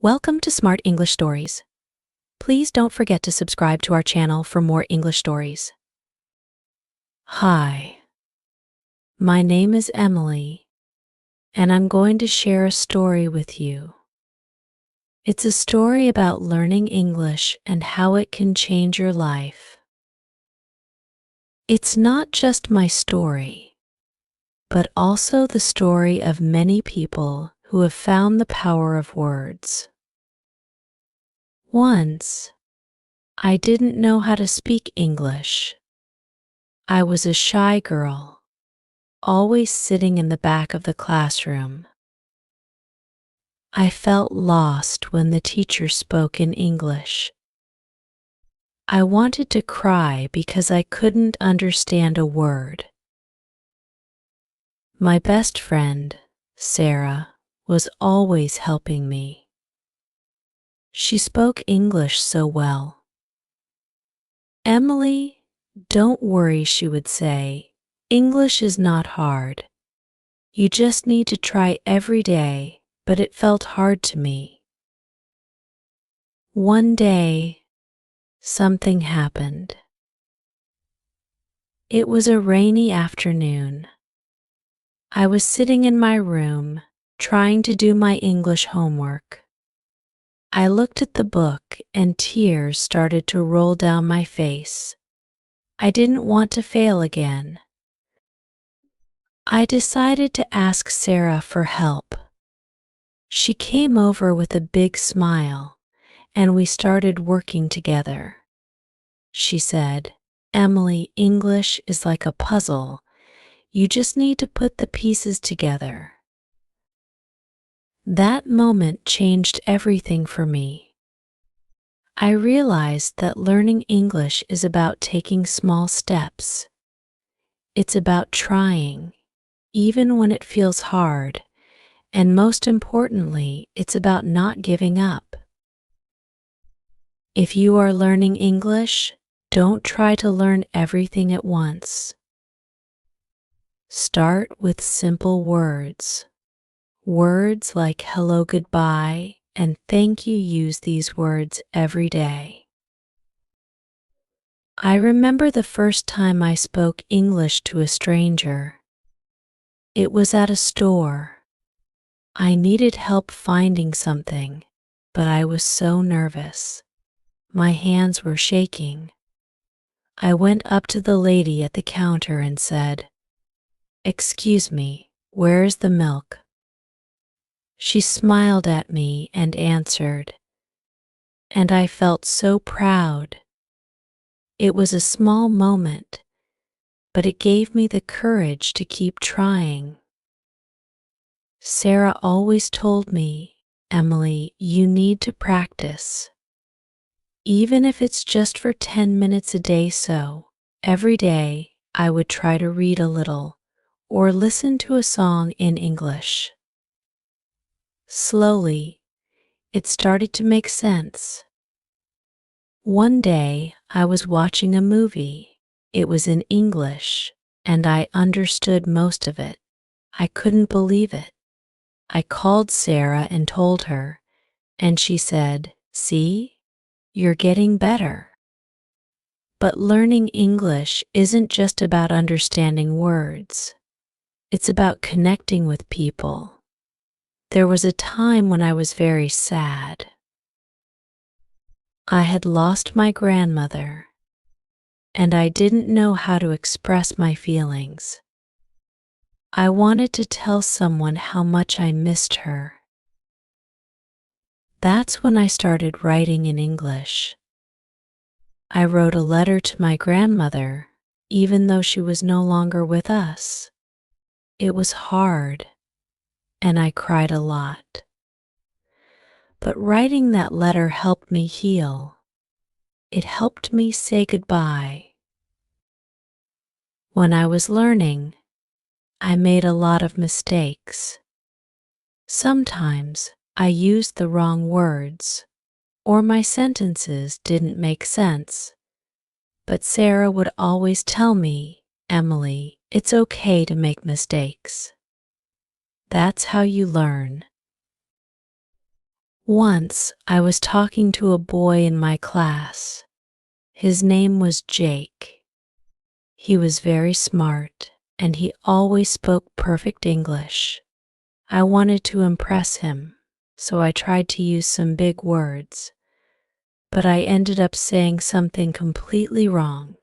Welcome to Smart English Stories. Please don't forget to subscribe to our channel for more English stories. Hi, my name is Emily, and I'm going to share a story with you. It's a story about learning English and how it can change your life. It's not just my story, but also the story of many people who have found the power of words. Once, I didn't know how to speak English. I was a shy girl, always sitting in the back of the classroom. I felt lost when the teacher spoke in English. I wanted to cry because I couldn't understand a word. My best friend, Sarah, was always helping me. She spoke English so well. Emily, don't worry, she would say. English is not hard. You just need to try every day, but it felt hard to me. One day, something happened. It was a rainy afternoon. I was sitting in my room, trying to do my English homework. I looked at the book and tears started to roll down my face. I didn't want to fail again. I decided to ask Sarah for help. She came over with a big smile, and we started working together. She said, "Emily, English is like a puzzle. You just need to put the pieces together." That moment changed everything for me. I realized that learning English is about taking small steps. It's about trying, even when it feels hard, and most importantly, it's about not giving up. If you are learning English, don't try to learn everything at once. Start with simple words. Words like hello, goodbye, and thank you. Use these words every day. I remember the first time I spoke English to a stranger. It was at a store. I needed help finding something, but I was so nervous. My hands were shaking. I went up to the lady at the counter and said, "Excuse me, where's the milk?" She smiled at me and answered, and I felt so proud. It was a small moment, but it gave me the courage to keep trying. Sarah always told me, "Emily, you need to practice. Even if it's just for 10 minutes a day." So, every day, I would try to read a little or listen to a song in English. Slowly, it started to make sense. One day, I was watching a movie. It was in English, and I understood most of it. I couldn't believe it. I called Sarah and told her, and she said, "See, you're getting better." But learning English isn't just about understanding words. It's about connecting with people. There was a time when I was very sad. I had lost my grandmother, and I didn't know how to express my feelings. I wanted to tell someone how much I missed her. That's when I started writing in English. I wrote a letter to my grandmother, even though she was no longer with us. It was hard, and I cried a lot. But writing that letter helped me heal. It helped me say goodbye. When I was learning, I made a lot of mistakes. Sometimes I used the wrong words, or my sentences didn't make sense. But Sarah would always tell me, "Emily, it's okay to make mistakes. That's how you learn." Once, I was talking to a boy in my class. His name was Jake. He was very smart, and he always spoke perfect English. I wanted to impress him, so I tried to use some big words, but I ended up saying something completely wrong.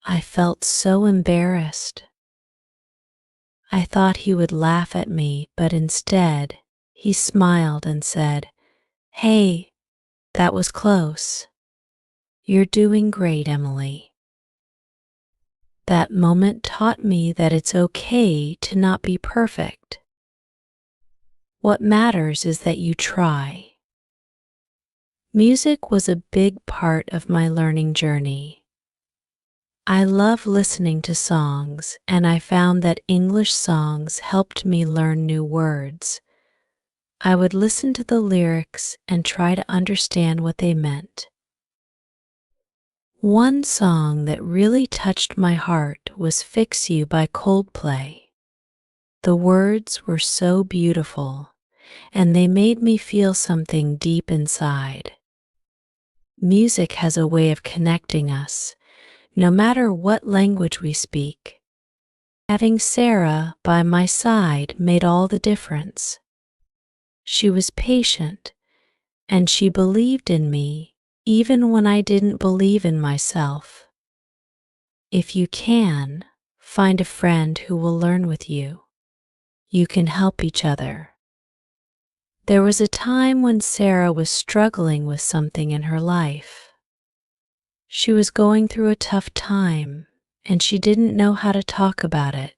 I felt so embarrassed. I thought he would laugh at me, but instead, he smiled and said, "Hey, that was close. You're doing great, Emily." That moment taught me that it's okay to not be perfect. What matters is that you try. Music was a big part of my learning journey. I love listening to songs, and I found that English songs helped me learn new words. I would listen to the lyrics and try to understand what they meant. One song that really touched my heart was "Fix You" by Coldplay. The words were so beautiful, and they made me feel something deep inside. Music has a way of connecting us, no matter what language we speak. Having Sarah by my side made all the difference. She was patient, and she believed in me even when I didn't believe in myself. If you can, find a friend who will learn with you. You can help each other. There was a time when Sarah was struggling with something in her life. She was going through a tough time, and she didn't know how to talk about it.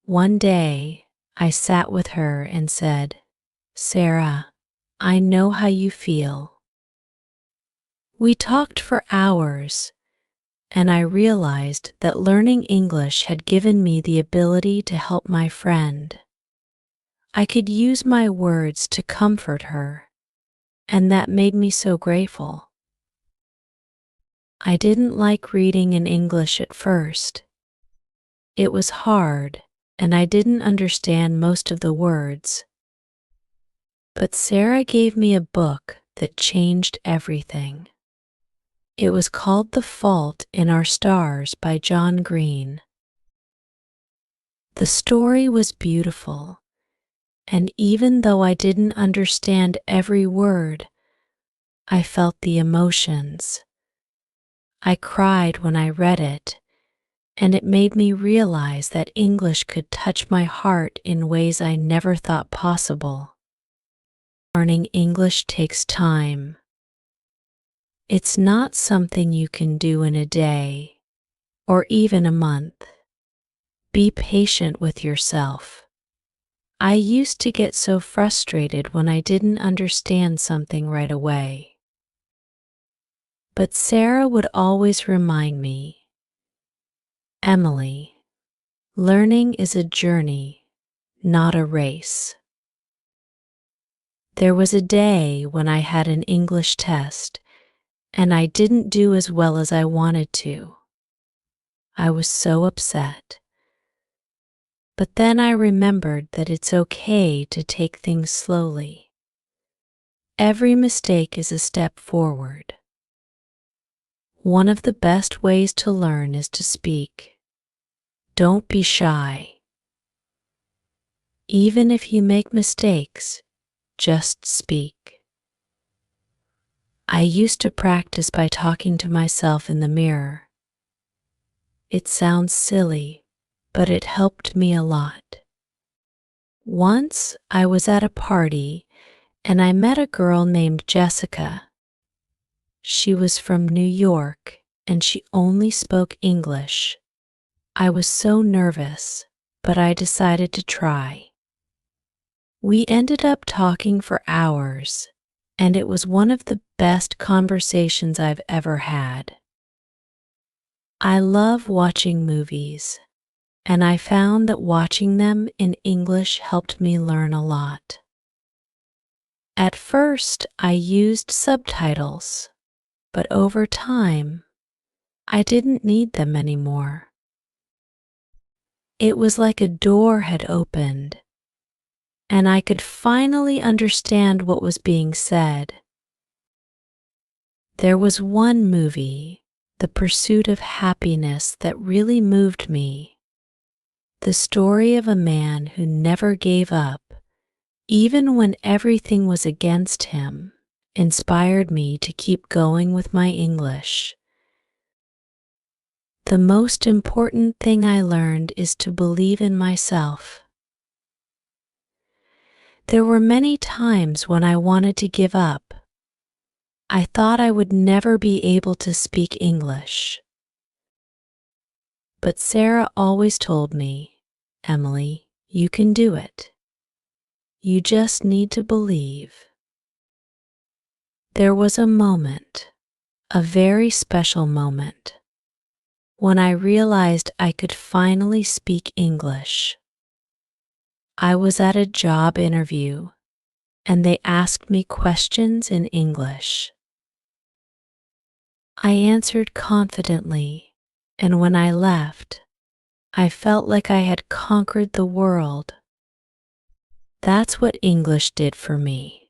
One day, I sat with her and said, "Sarah, I know how you feel." We talked for hours, and I realized that learning English had given me the ability to help my friend. I could use my words to comfort her, and that made me so grateful. I didn't like reading in English at first. It was hard, and I didn't understand most of the words. But Sarah gave me a book that changed everything. It was called "The Fault in Our Stars" by John Green. The story was beautiful, and even though I didn't understand every word, I felt the emotions. I cried when I read it, and it made me realize that English could touch my heart in ways I never thought possible. Learning English takes time. It's not something you can do in a day or even a month. Be patient with yourself. I used to get so frustrated when I didn't understand something right away. But Sarah would always remind me, "Emily, learning is a journey, not a race." There was a day when I had an English test, and I didn't do as well as I wanted to. I was so upset. But then I remembered that it's okay to take things slowly. Every mistake is a step forward. One of the best ways to learn is to speak. Don't be shy. Even if you make mistakes, just speak. I used to practice by talking to myself in the mirror. It sounds silly, but it helped me a lot. Once I was at a party and I met a girl named Jessica. She was from New York and she only spoke English. I was so nervous, but I decided to try. We ended up talking for hours, and it was one of the best conversations I've ever had. I love watching movies, and I found that watching them in English helped me learn a lot. At first, I used subtitles, but over time, I didn't need them anymore. It was like a door had opened, and I could finally understand what was being said. There was one movie, The Pursuit of Happiness, that really moved me. The story of a man who never gave up, even when everything was against him, inspired me to keep going with my English. The most important thing I learned is to believe in myself. There were many times when I wanted to give up. I thought I would never be able to speak English. But Sarah always told me, "Emily, you can do it. You just need to believe." There was a moment, a very special moment, when I realized I could finally speak English. I was at a job interview, and they asked me questions in English. I answered confidently, and when I left, I felt like I had conquered the world. That's what English did for me.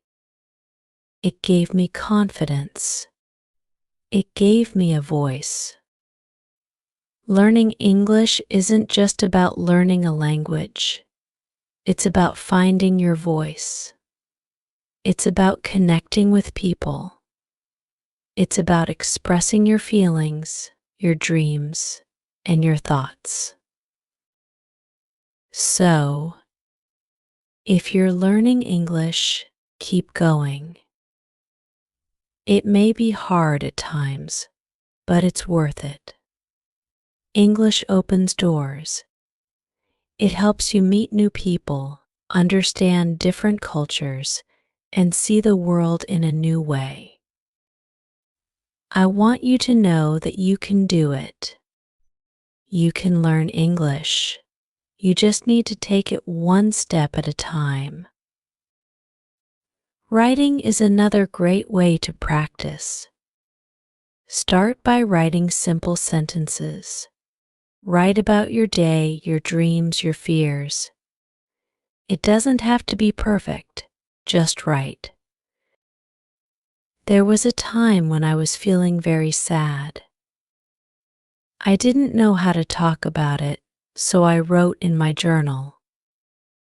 It gave me confidence. It gave me a voice. Learning English isn't just about learning a language. It's about finding your voice. It's about connecting with people. It's about expressing your feelings, your dreams, and your thoughts. So, if you're learning English, keep going. It may be hard at times, but it's worth it. English opens doors. It helps you meet new people, understand different cultures, and see the world in a new way. I want you to know that you can do it. You can learn English. You just need to take it one step at a time. Writing is another great way to practice. Start by writing simple sentences. Write about your day, your dreams, your fears. It doesn't have to be perfect, just write. There was a time when I was feeling very sad. I didn't know how to talk about it, so I wrote in my journal.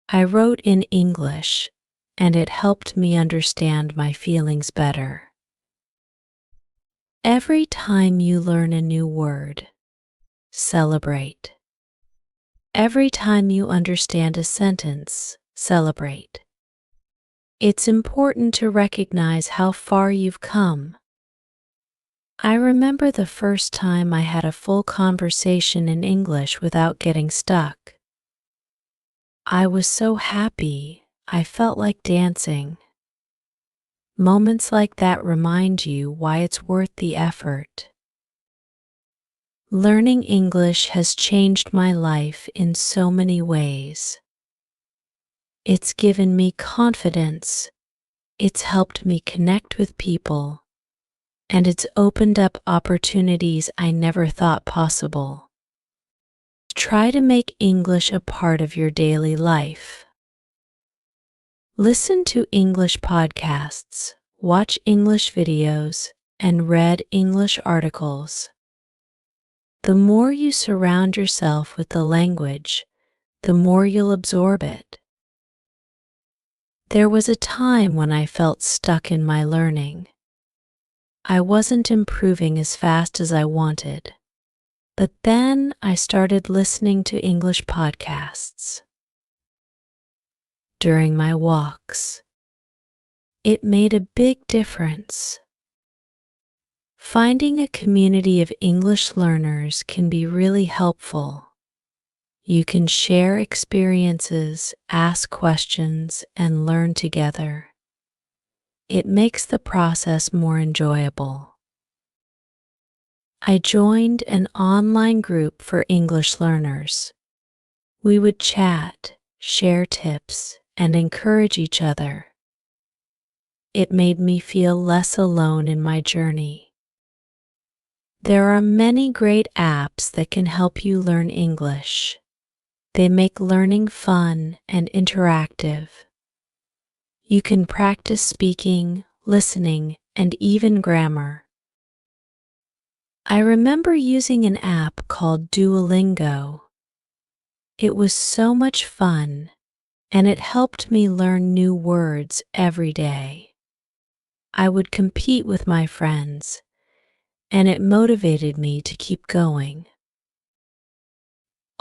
I wrote in English, and it helped me understand my feelings better. Every time you learn a new word, celebrate. Every time you understand a sentence, celebrate. It's important to recognize how far you've come. I remember the first time I had a full conversation in English without getting stuck. I was so happy, I felt like dancing. Moments like that remind you why it's worth the effort. Learning English has changed my life in so many ways. It's given me confidence, it's helped me connect with people, and it's opened up opportunities I never thought possible. Try to make English a part of your daily life. Listen to English podcasts, watch English videos, and read English articles. The more you surround yourself with the language, the more you'll absorb it. There was a time when I felt stuck in my learning. I wasn't improving as fast as I wanted, but then I started listening to English podcasts. During my walks, it made a big difference. Finding a community of English learners can be really helpful. You can share experiences, ask questions, and learn together. It makes the process more enjoyable. I joined an online group for English learners. We would chat, share tips, and encourage each other. It made me feel less alone in my journey. There are many great apps that can help you learn English. They make learning fun and interactive. You can practice speaking, listening, and even grammar. I remember using an app called Duolingo. It was so much fun, and it helped me learn new words every day. I would compete with my friends, and it motivated me to keep going.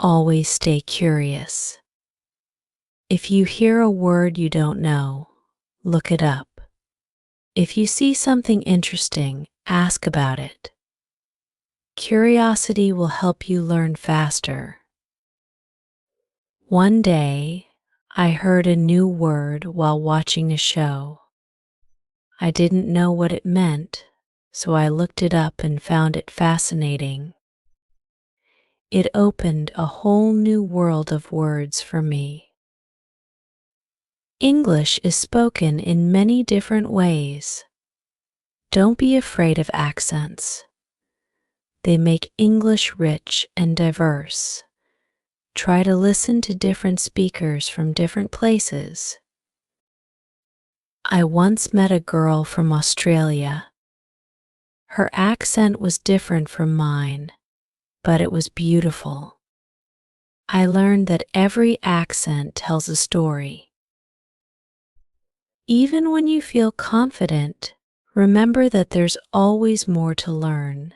Always stay curious. If you hear a word you don't know, look it up. If you see something interesting, ask about it. Curiosity will help you learn faster. One day, I heard a new word while watching a show. I didn't know what it meant, so I looked it up and found it fascinating. It opened a whole new world of words for me. English is spoken in many different ways. Don't be afraid of accents. They make English rich and diverse. Try to listen to different speakers from different places. I once met a girl from Australia. Her accent was different from mine, but it was beautiful. I learned that every accent tells a story. Even when you feel confident, remember that there's always more to learn.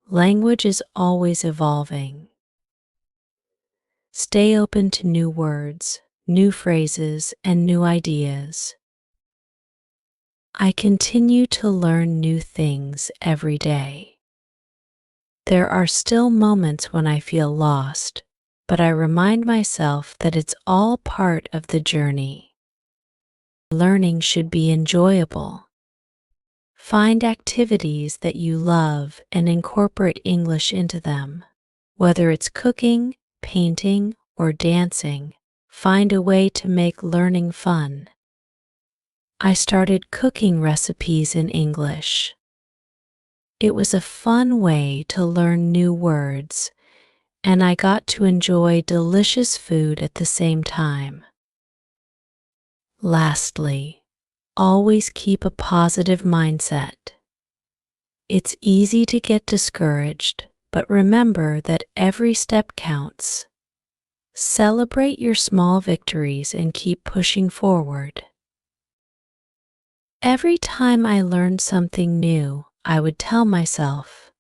Language is always evolving. Stay open to new words, new phrases, and new ideas. I continue to learn new things every day. There are still moments when I feel lost, but I remind myself that it's all part of the journey. Learning should be enjoyable. Find activities that you love and incorporate English into them. Whether it's cooking, painting, or dancing, find a way to make learning fun. I started cooking recipes in English. It was a fun way to learn new words, and I got to enjoy delicious food at the same time. Lastly, always keep a positive mindset. It's easy to get discouraged, but remember that every step counts. Celebrate your small victories and keep pushing forward. Every time I learned something new, I would tell myself,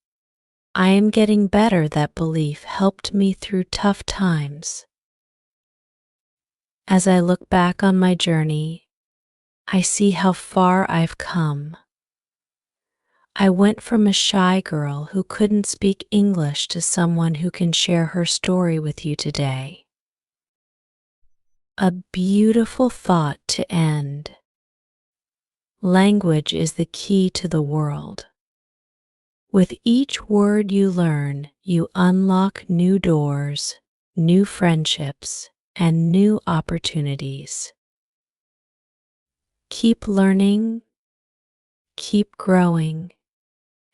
I am getting better. That belief helped me through tough times. As I look back on my journey, I see how far I've come. I went from a shy girl who couldn't speak English to someone who can share her story with you today. A beautiful thought to end. Language is the key to the world. With each word you learn, you unlock new doors, new friendships, and new opportunities. Keep learning, keep growing,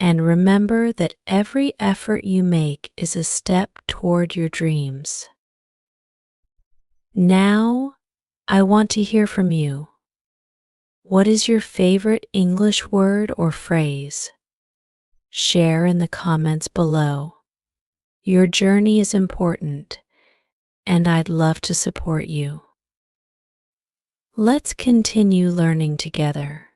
and remember that every effort you make is a step toward your dreams. Now, I want to hear from you. What is your favorite English word or phrase? Share in the comments below. Your journey is important, and I'd love to support you. Let's continue learning together.